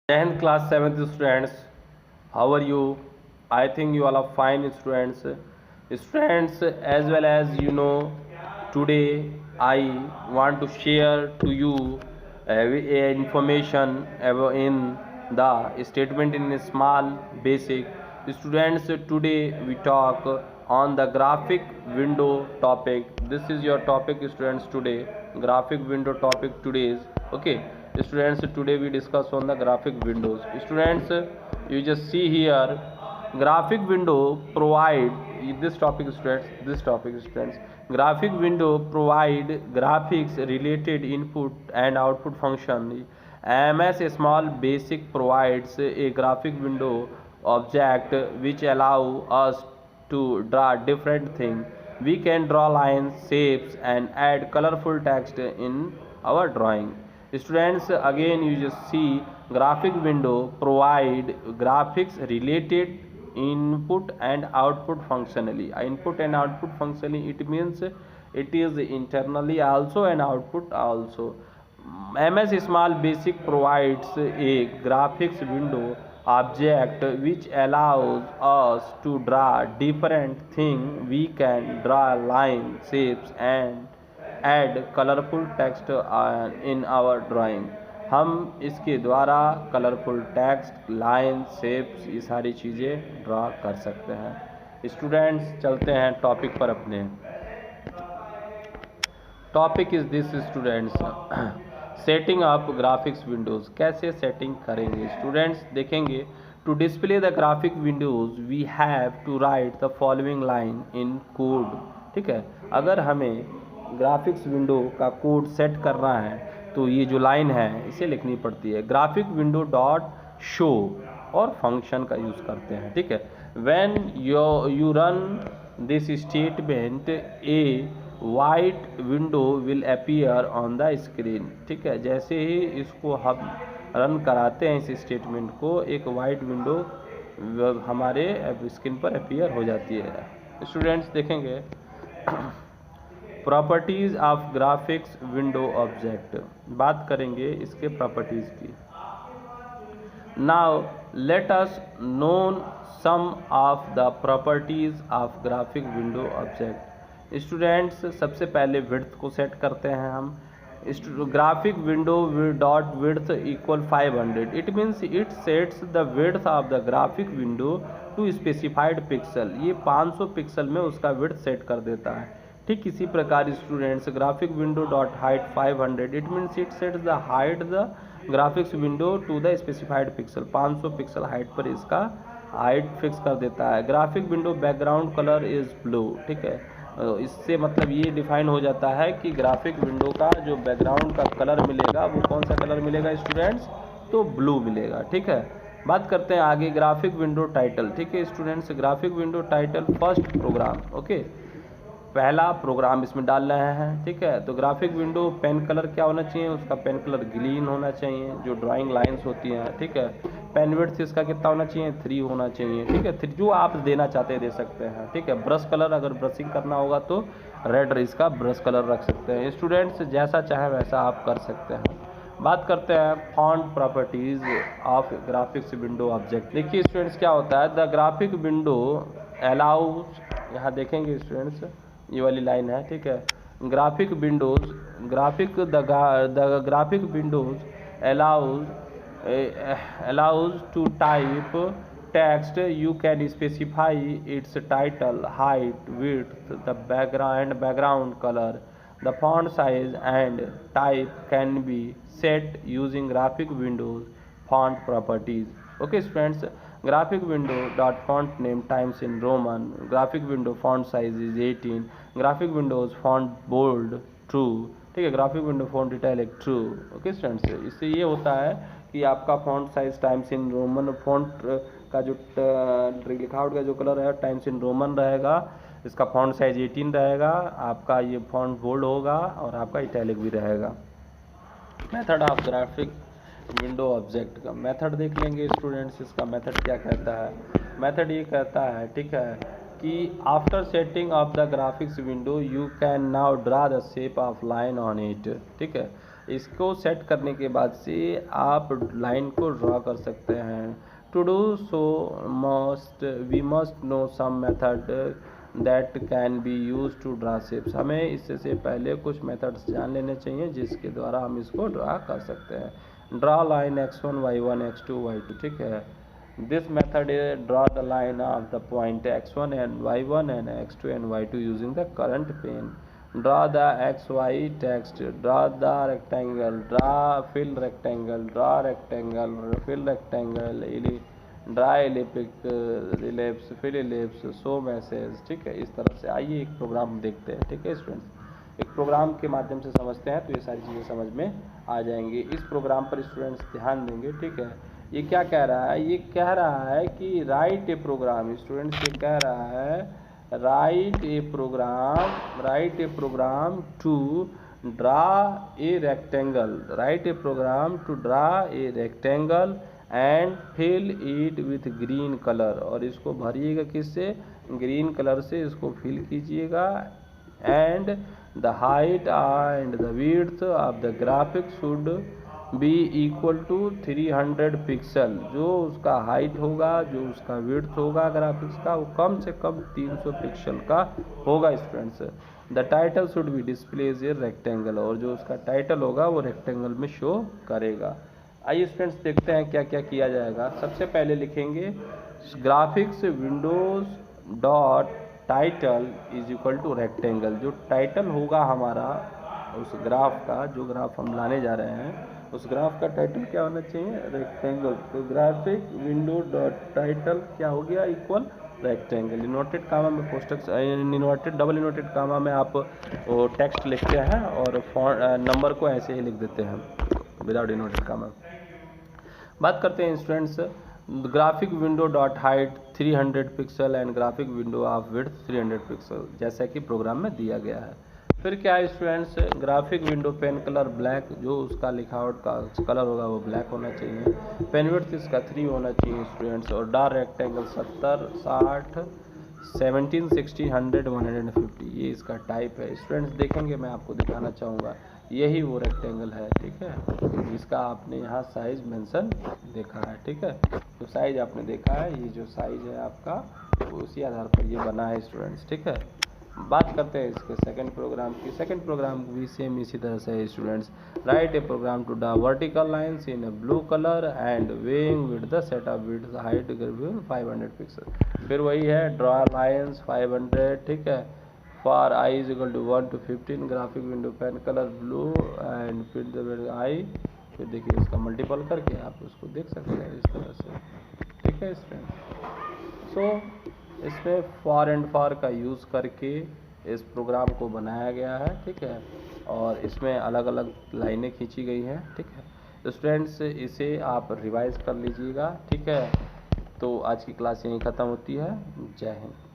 10th class 7th students, how are you? I think you all are fine students. Students, as well as you know, today I want to share to you information in the statement in a small basic. Students, today we talk on the graphic window topic. This is your topic students today. Graphic window topic today's. Okay students, today we discuss on the graphic windows. Students, you just see here, graphic window provide this topic students, graphic window provide graphics related input and output function. MS Small Basic provides a graphic window object which allow us to draw different things. We can draw lines, shapes and add colorful text in our drawing. Students, again you just see, graphic window provide graphics related input and output functionally. Input and output functionally, it means it is internally also and output also. MS Small Basic provides a graphics window object which allows us to draw different things. We can draw lines, shapes and add colourful text in our drawing. हम इसके द्वारा colourful text, line, shapes, ये सारी चीज़ें draw कर सकते हैं. Students, चलते हैं टॉपिक पर अपने. Topic is this students, setting up graphics windows. कैसे सेटिंग करेंगे स्टूडेंट्स, देखेंगे. To display the graphic windows we have to write the following line in code. ठीक है, अगर हमें ग्राफिक्स विंडो का कोड सेट करना है तो ये जो लाइन है इसे लिखनी पड़ती है. ग्राफिक विंडो डॉट शो और फंक्शन का यूज़ करते हैं. ठीक है, when you run this statement A white window will appear on the screen. ठीक है, जैसे ही इसको हम रन कराते हैं इस स्टेटमेंट को, एक वाइट विंडो हमारे स्क्रीन पर अपीयर हो जाती है. स्टूडेंट्स, देखेंगे properties of graphics window object. बात करेंगे इसके प्रॉपर्टीज़ की. Now let us known some of the properties of graphic window object. Students, सबसे पहले विड्थ को सेट करते हैं हम. Graphic window dot width equal 500. It means it sets the width of the graphic window to specified pixel. ये 500 pixel में उसका width set कर देता है. ठीक इसी प्रकार students, graphic window dot height 500. It means it sets the height the graphics window to the specified pixel. 500 pixel height पर इसका हाइट फिक्स कर देता है. Graphic window background colour is blue. ठीक है, इससे मतलब ये डिफाइन हो जाता है कि ग्राफिक विंडो का जो बैकग्राउंड का कलर मिलेगा वो कौन सा कलर मिलेगा स्टूडेंट्स, तो ब्लू मिलेगा. ठीक है, बात करते हैं आगे ग्राफिक विंडो टाइटल. ठीक है students, graphic window title first program. Okay, पहला प्रोग्राम इसमें डाल रहे हैं. ठीक है, तो ग्राफिक विंडो पेन कलर क्या होना चाहिए, उसका पेन कलर ग्रीन होना चाहिए. जो ड्राइंग लाइंस होती हैं, ठीक है, पेन विड्थ इसका कितना होना चाहिए, 3 होना चाहिए. ठीक है, 3 जो आप देना चाहते हैं दे सकते हैं. ठीक है, ब्रश कलर अगर ब्रशिंग करना होगा तो रेड इसका ब्रश कलर रख सकते हैं. स्टूडेंट्स, जैसा चाहे वैसा आप कर सकते हैं. बात करते हैं font properties of graphics window object. देखिए स्टूडेंट्स, क्या होता है, द ग्राफिक विंडो अलाउज, यहाँ देखेंगे स्टूडेंट्स ये वाली लाइन है. ठीक है, graphic windows the graphic windows allows to type text. You can specify its title, height, width, the background colour, the font size and type can be set using graphic windows font properties. Okay students, graphic window dot font name times in Roman. graphic window font size is 18. graphic windows font bold true. ठीक है, graphic window font italic true. Okay students, इससे ये होता है कि आपका font size times in Roman, font का जो लिखावट का जो कलर है टाइम्स इन रोमन रहेगा. इसका फॉन्ट साइज 18 रहेगा. आपका ये फॉन्ट बोल्ड होगा और आपका इटैलिक भी रहेगा. Method of graphic window object का मेथड देख लेंगे स्टूडेंट्स. इसका मेथड क्या कहता है, मेथड ये कहता है, ठीक है, कि after setting of the graphics window you can now draw the shape of line on it. ठीक है, इसको सेट करने के बाद से आप लाइन को ड्रा कर सकते हैं। To do so we must know some method that can be use to draw shapes. हमें इससे से पहले कुछ मेथड्स जान लेने चाहिए जिसके द्वारा हम इसको ड्रा कर सकते हैं। Draw line x1 y1 x2 y2, ठीक है। This method is draw the line of the point x1 and y1 and x2 and y2 using the current pen. Draw the XY text, draw the rectangle, draw fill rectangle, draw rectangle, fill rectangle, draw ellipse, fill ellipse, show message, ठीक है। इस तरह से आइए एक programme देखते हैं, ठीक है स्टूडेंट्स। एक प्रोग्राम के माध्यम से समझते हैं तो ये सारी चीज़ें समझ में आ जाएंगी। इस प्रोग्राम पर स्टूडेंट्स ध्यान देंगे, ठीक है। ये क्या कह रहा है? ये कह रहा है कि राइट ए प्रोग्राम। स्टूडेंट्स ये कह रहा है write a program to draw a rectangle, write a program to draw a rectangle and fill it with green color। और इसको भरिएगा किससे? ग्रीन कलर से इसको फिल कीजिएगा। and the height and the width of the graphic should be equal to 300 pixel. जो उसका height होगा, जो उसका विड्थ होगा ग्राफिक्स का, वो कम से कम 300 पिक्सल का होगा students. The title should be displays a rectangle, और जो उसका टाइटल होगा वो रेक्टेंगल में शो करेगा। आइए स्टूडेंट्स देखते हैं क्या क्या किया जाएगा। सबसे पहले लिखेंगे graphics windows dot title is equal to rectangle. जो टाइटल होगा हमारा उस ग्राफ का, जो ग्राफ हम लाने जा रहे हैं, उस ग्राफ का टाइटल क्या होना चाहिए? रेक्टेंगल। तो ग्राफिक विंडो डॉट टाइटल क्या हो गया? Equal rectangle. इन्वर्टेड कामा में पोस्टक इन्वर्टेड डबल इन्वर्टेड कामा में आप वो टेक्स्ट लिखते हैं और नंबर को ऐसे ही लिख देते हैं विदाउट इन्वर्टेड कामा। बात करते हैं students graphic window dot height 300 pixel and graphic window of width 300 pixel, जैसा कि प्रोग्राम में दिया गया है। फिर क्या है students? Graphic window pen colour black, जो उसका लिखावट का कलर होगा वो ब्लैक होना चाहिए। पेन विड्थ इसका 3 होना चाहिए स्टूडेंट्स। और डार्क रेक्टेंगल 70, 60, 17, 60, 100, 150, ये इसका टाइप है स्टूडेंट्स। देखेंगे, मैं आपको दिखाना चाहूँगा, यही वो रेक्टेंगल है, ठीक है। इसका आपने यहाँ साइज मेंशन देखा है, ठीक है। जो साइज आपने देखा है, ये जो साइज है आपका, उसी आधार पर ये बना है स्टूडेंट्स, ठीक है। बात करते हैं इसके सेकंड प्रोग्राम की। सेकंड प्रोग्राम भी सेम इसी तरह से है students. Write a program to draw vertical lines in a blue colour and weighing with the set of width height 500 pixel. फिर वही है, ड्रा लाइंस 500, ठीक है। For i is equal to 1 to 15, graphic window pen colour blue and फिर the i. फिर देखिए इसका multiple करके आप उसको देख सकते हैं इस तरह से, ठीक है स्टूडेंट। सो इसमें फॉर एंड फॉर का यूज़ करके इस प्रोग्राम को बनाया गया है, ठीक है। और इसमें अलग अलग लाइनें खींची गई हैं, ठीक है। तो स्टूडेंट्स इसे आप रिवाइज कर लीजिएगा, ठीक है। तो आज की क्लास यहीं ख़त्म होती है। जय हिंद।